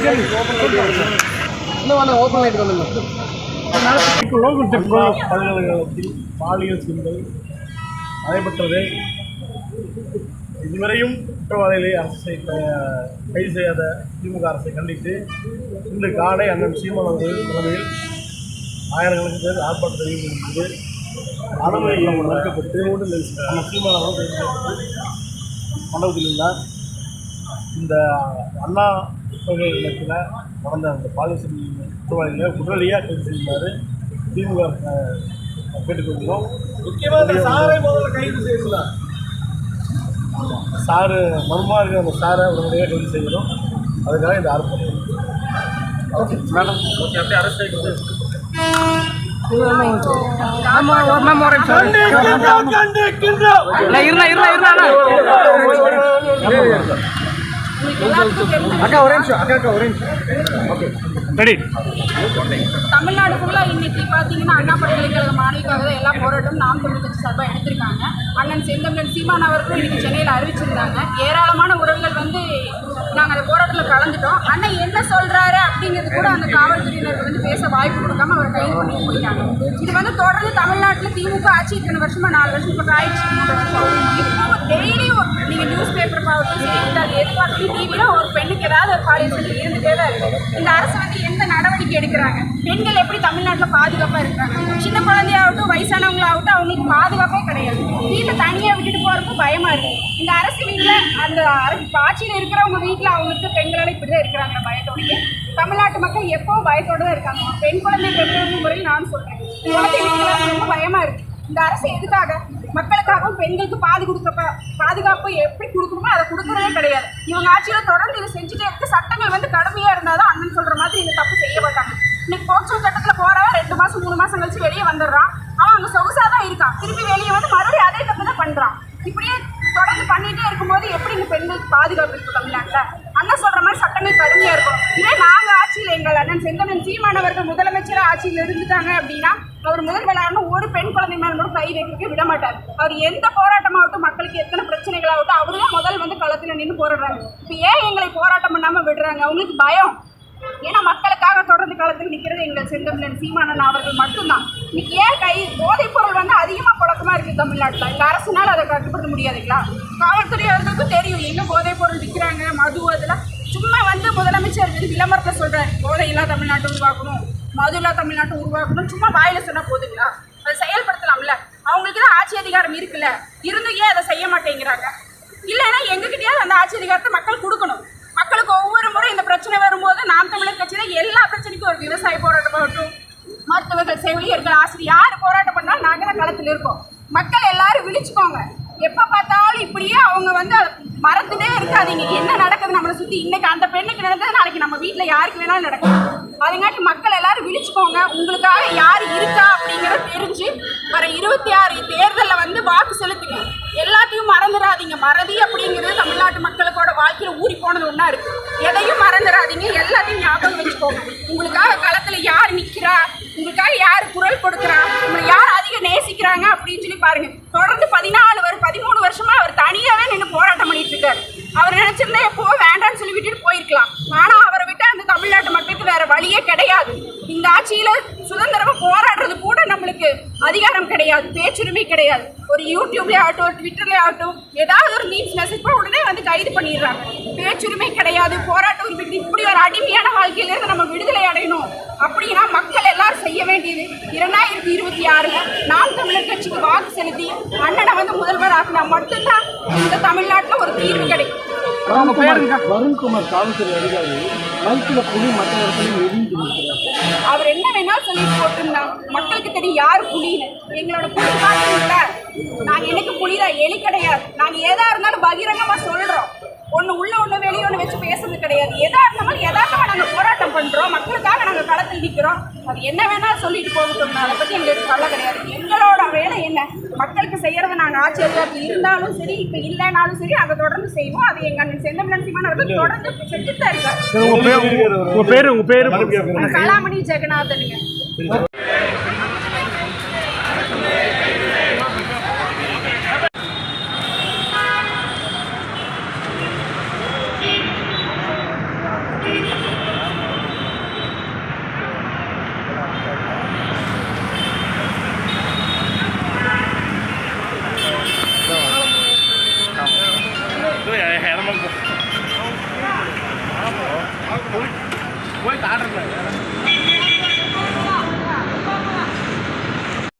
பல்கலைக்கழகத்தில் பாலியல் சீண்டல் நடைபெற்றது. இதுவரையும் குற்றவாளிகளை அரசு கைது செய்யாத திமுக அரசை கண்டித்து இன்று காலை அண்ணன் சீமான் அவர்கள் தலைமையில் ஆயிரக்கணக்கான பேர் ஆர்ப்பாட்டத்தில் ஈடுபட்டிருந்தது. அனுமதி மறுக்கப்பட்டு அண்ணன் சீமான் அவர்கள் மண்டபத்தில் உள்ளார். இந்த அண்ணா பல்கலைக்கழகத்தில் நடந்த அந்த பாலியல் குற்றவாளிகளை உடனடியாக கைது செய்யுமாறு திமுக கேட்டுக்கொள்கிறோம். முக்கியமாக சாரை முதல்ல கைது செய்யலாம். சாரு மர்மா இருக்கிற அந்த சாரை உடனடியாக கைது செய்யணும். அதுக்காக இந்த ஆர்ப்பாட்டம். ஓகே மேடம், ஓகே அப்படியே அரசு அக்கா ஒரே நிமிஷம் அக்கா ஒரே நிமிஷம். Okay ready. தமிழ்நாடு ஃபுல்லாக இன்னைக்கு பார்த்தீங்கன்னா அண்ணா பல்கலைக்கழக மாணவிக்காக தான் எல்லா போராட்டமும் நாம் தமிழ் கட்சி சார்பாக எடுத்திருக்காங்க. அண்ணன் செந்தமிழன் சீமான் அவர்களும் இன்னைக்கு சென்னையில் அறிவிச்சிருந்தாங்க. ஏராளமான உறவுகள் வந்து நாங்கள் அந்த போராட்டத்தில் கலந்துட்டோம். அண்ணன் என்ன சொல்கிறாரு அப்படிங்கிறது கூட அந்த காவல்துறையினருக்கு வந்து பேச வாய்ப்பு கொடுக்காம அவர் கைது பண்ணி போயிட்டாங்க. இது வந்து தொடர்ந்து தமிழ்நாட்டில் திமுக ஆட்சி இத்தனை வருஷமாக 4 வருஷம் இப்போ ஆயிடுச்சு. இப்போ டெய்லியும் நீங்கள் நியூஸ் பேப்பர் பார்த்து செய்தித்தாள் எதிர்பார்த்து டிவியில் ஒரு பெண்ணுக்கு ஏதாவது ஒரு பாலியல் இருந்துகிட்டே தான் இருக்குது. இந்த அரசு வந்து எந்த நடவடிக்கை எடுக்கிறாங்க? பெண்கள் எப்படி தமிழ்நாட்டில் பாதுகாப்பாக இருக்கிறாங்க? சின்ன குழந்தையாகட்டும் வயசானவங்களாகட்டும் அவங்களுக்கு பாதுகாப்பே கிடையாது. வீட்டில் தனியாக விட்டுட்டு போகிறப்ப பயமாக இருக்குது. இந்த அரசு வீட்டில் அந்த ஆட்சியில் இருக்கிறவங்க வீட்டில் அவங்களுக்கு பெண்களால் இப்படி தான் இருக்கிறாங்க பயத்தோடு. தமிழ்நாட்டு மக்கள் எப்போவும் பயத்தோடு தான் இருக்காங்க. பெண் குழந்தை பெற்றோர்கள் முறையில் நான் சொல்கிறேன், குழந்தைங்களுக்கு ரொம்ப பயமாக இருக்குது. இந்த அரசு எதுக்காக? மக்களுக்காகவும் பெண்களுக்கு பாதுகாப்பு எப்படி கொடுக்கணுமோ அதை கொடுக்குறதே கிடையாது. இவங்க ஆட்சியில் தொடர்ந்து இதை செஞ்சுட்டே இருக்கு. சட்டங்கள் வந்து கடுமையாக இருந்தால் தான் அண்ணன் சொல்கிற மாதிரி இந்த தப்பு செய்ய மாட்டாங்க. இன்னைக்கு போக்சோ சட்டத்தில் போகிறவன் 2 மாதம் 3 மாதம் கழிச்சு வெளியே வந்துடுறான். அவன் அங்கே சொகுசாக தான் இருக்கான். திருப்பி வெளியே வந்து மறுபடியும் அதே தப்பு தான் பண்ணுறான். இப்படியே தொடர்ந்து பண்ணிகிட்டே இருக்கும்போது எப்படி இந்த பெண்களுக்கு பாதுகாப்பு இருக்குது தமிழ்நாட்டில்? அண்ணன் சொல்கிற மாதிரி சட்டங்கள் கடுமையாக இருக்கும். இதே நாங்கள் ஆட்சியில் எங்கள் அண்ணன் செந்தமிழன் சீமான் அவர்கள் முதலமைச்சராக ஆட்சியில் இருந்துட்டாங்க அப்படின்னா அவர் முதல்வரான ஒரு பெண் குழந்தை மேலே கூட கை வைக்க விட மாட்டார். அவர் எந்த போராட்டமாகட்டும், மக்களுக்கு எத்தனை பிரச்சனைகளாகட்டும் அவரு தான் முதல் வந்து களத்தில் நின்று போராடுறாங்க. இப்போ ஏன் எங்களை போராட்டம் பண்ணாமல் விடுறாங்க? அவங்களுக்கு பயம். ஏன்னா மக்களுக்காக தொடர்ந்து களத்தில் நிற்கிறது எங்கள் செந்தமிழன் சீமானன் அவர்கள் மட்டும்தான். இன்னைக்கு ஏன் போதைப் பொருள் வந்து அதிகமாக புழக்கமாக இருக்குது தமிழ்நாட்டில்? இந்த அரசுனால் அதை கட்டுப்படுத்த முடியாதுங்களா? காவல்துறை அவர்களுக்கும் தெரியும் எங்கே போதைப் பொருள் விற்கிறாங்க, மது. அதெல்லாம் சும்மா வந்து முதலமைச்சர் வந்து விளம்பரத்தை சொல்கிறார், போதையில்லா தமிழ்நாட்டை உருவாக்கணும், மதுலா தமிழ்நாட்டை உருவாக்கணும். சும்மா வாயில் சொன்னால் போதுங்களா? அதை செயல்படுத்தலாம்ல. அவங்களுக்கு தான் ஆட்சி அதிகாரம் இருக்குல்ல, இருந்தும் ஏன் அதை செய்ய மாட்டேங்கிறாங்க? இல்லைன்னா எங்ககிட்டயாவது அந்த ஆட்சி அதிகாரத்தை மக்கள் கொடுக்கணும். மக்களுக்கு ஒவ்வொரு முறை இந்த பிரச்சனை வரும்போது நாம் தமிழர் கட்சியில் எல்லா பிரச்சனைக்கும் ஒரு விவசாய போராட்டமாகட்டும், மருத்துவர்கள், செவிலியர்கள், ஆசிரியர் யார் போராட்டம் பண்ணாலும் நாங்கள் தான் களத்தில் இருக்கோம். மக்கள் எல்லாரும் விழிச்சுக்கோங்க. எப்போ பார்த்தாலும் இப்படியே அவங்க வந்து மறந்துட்டே இருக்காதீங்க. என்ன நடக்குது நம்மளை சுற்றி? இன்னைக்கு அந்த பெண்ணுக்கு நடந்தது நாளைக்கு நம்ம வீட்டில் யாருக்கு வேணாலும் நடக்கும். அதுங்காட்டி மக்கள் எல்லாரும் விழிச்சுக்கோங்க. உங்களுக்காக யார் இருக்கா அப்படிங்கிறத தெரிஞ்சு வர 26 தேர்தலில் வந்து வாக்கு செலுத்துங்க. எல்லாத்தையும் மறந்துடாதீங்க. மறதி அப்படிங்கிறது தமிழ்நாட்டு மக்களுக்கோட வாழ்க்கையில் ஊறி போனது ஒன்றா இருக்குது. எதையும் மறந்துடாதீங்க. எல்லாத்தையும் ஞாபகம் வச்சுக்கோங்க. உங்களுக்காக களத்தில் யார் நிற்கிறா, உங்களுக்காக யார் குரல் கொடுக்குறா, உங்களை யார் அதிக நேசிக்கிறாங்க அப்படின்னு சொல்லி பாருங்க. தொடர்ந்து 13 வருஷமா அவர் தனியாகவே நின்று போராட்டம் பண்ணிட்டு இருக்காரு. அவர் நினைச்சிருந்தா எப்போ வேண்டாம்னு சொல்லி விட்டுட்டு போயிருக்கலாம். ஆனால் அவரை விட்டு அந்த தமிழ்நாட்டு மக்களுக்கு வேற வழியே கிடையாது. இந்த ஆட்சியில சுதந்திரமா போராடுறது கூட நம்மளுக்கு அதிகாரம் கிடையாது, பேச்சுரிமை கிடையாது. ஒரு யூடியூப்லேயே ஆகட்டும், ட்விட்டர்லேயே ஆகட்டும், ஏதாவது ஒரு மீம்ஸ் மெசேஜ் கூட உடனே வந்து கைது பண்ணிடுறாங்க. பேச்சுரிமை கிடையாது, போராட்ட உரிமை. இப்படி ஒரு அடிமையான வாழ்க்கையிலிருந்து நம்ம விடுதலை அடையணும் அப்படின்னா மக்கள் எல்லாரும் செய்ய வேண்டியது 2026 நாம் தமிழர் கட்சிக்கு வாக்கு செலுத்தி அண்ணனை வந்து முதல்வர் ஆக்கினா மட்டும்தான் இந்த தமிழ்நாட்டில் ஒரு தீர்வு கிடைக்கும். வருண்குமார் காவல்துறை அதிகாரி மைக்கில் புலி அவர் என்ன வேணாலும் சொல்லிட்டு போட்டிருந்தாங்க. மக்களுக்கு தெரியும் யார் புலின்னு. எங்களோட புலி பார்த்தீங்களா? நாங்கள் எனக்கு புலிதான், எலி கிடையாது. நாங்கள் எதா இருந்தாலும் பகிரங்கமாக சொல்கிறோம். ஒன்று உள்ள ஒன்று வெளியே ஒன்று வச்சு பேசுறது கிடையாது. எதா இருந்தாலும் யதார்த்தமாக நாங்கள் போராட்டம் பண்ணுறோம். மக்களுக்காக நாங்கள் களத்தில் நிற்கிறோம். அது என்ன வேணாலும் சொல்லிட்டு போகட்டும். அதை பற்றி எங்களுக்கு கவலை கிடையாது. எங்களோட வேலை என்ன? மக்களுக்கு செய்கிறத நாங்கள் ஆட்சி அதிகாரத்தில் இருந்தாலும் சரி, இப்போ இல்லைனாலும் சரி, அதை தொடர்ந்து செய்வோம். அது எங்கள் அண்ணன் செந்தமிழன் சீமான் அவர்கள் தொடர்ந்து செஞ்சுட்டு தான் இருக்காரு. உங்கள் பேர் கலாமணி ஜெகநாதனுங்க.